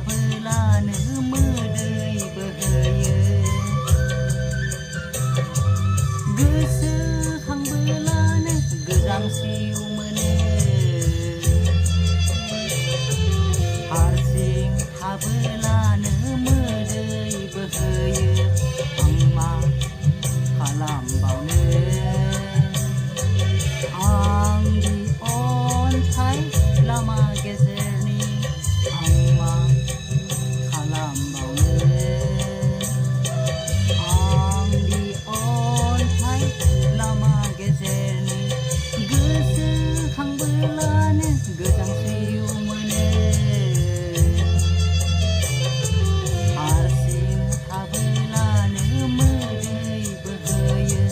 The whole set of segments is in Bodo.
थाबोलानो मोदै बोहैयो गोसोखांबोलानो गोजांस्रिउ मोनो हारसिं थाबोलानो मोदै बोहैयो आं मा खालामबावनो आंनि अन्थाइ लामा गेजेरनि आं मा खालामबावनो आंनि अन्थाइ लामा गेजेरनि गोसोखांबोलानो गोजांस्रिउ मोनो हारसिं थाबोलानो मोदै बोहैयो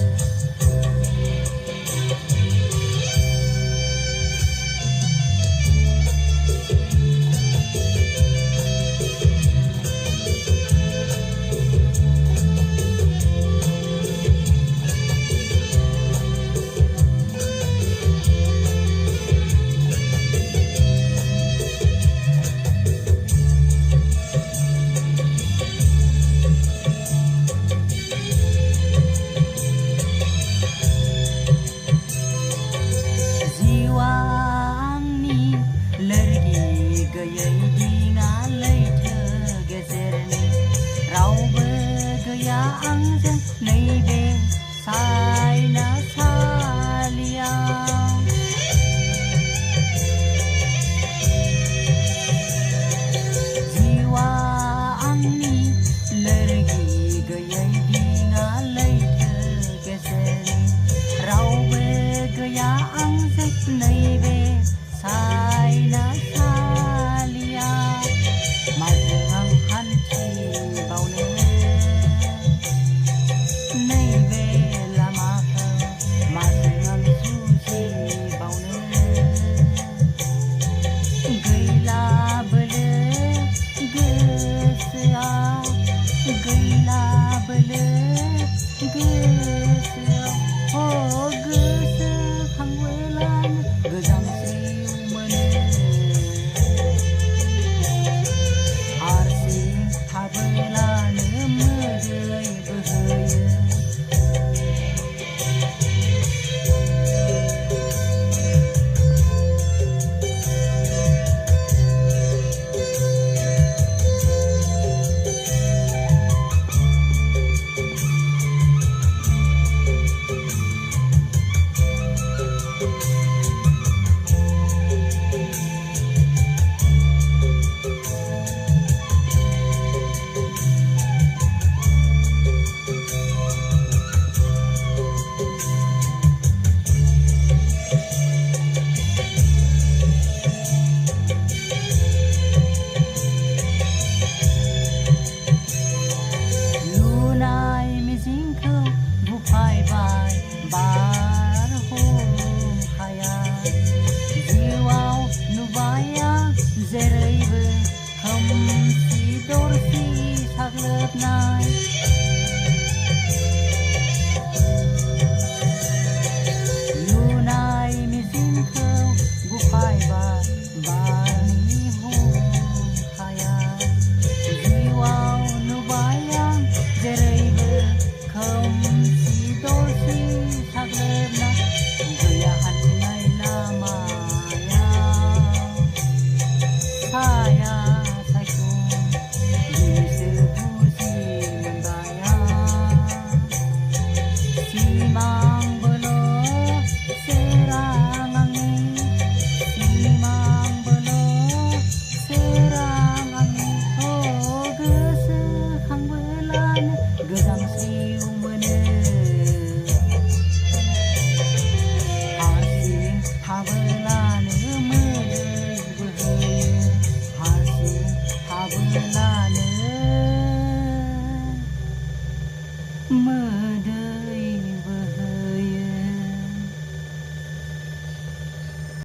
गैयै दिङा लैथो गेजेरनि रावबो गैया आंजों नैबे सायनासालियाव जिउआ आंनि लोरगि गैयै दिङा लैथो गेजेरनि रावबो गैया आंजों नैबे माजों आं हान्थिबावनो नैबे लामाखौ माजों आं जुजिबावनो गैला बोलो गोसोआव गैला बोलो गोसोआव गोसोखांबोलानो गोजांस्रिउ मोनो हारसिं थाबोलानो मोदै बोहैयो बुफायबाय बारहुंखाया जिउआव नुबाय आं जेरैबो खोमसि दरसि साग्लोबनाय लुनाय मिजिंखौ बुफायबाय बारनि हुंखाया जिउआव नुबाय आं जेरैबो खोमसि दरसि साग्लोबनाय गैया हान्थिनाय लामायाव साया सायखं दिनैसो बुजि मोनबाय आं सिमांबोल' सोरां आंनि सिमांबोल' सोरां आंनि गोसोखांबोलानो गोजांस्रिउ मोनो हारसिं थाबोलानो मोदै बोहैयो हारसिं थाबोलानो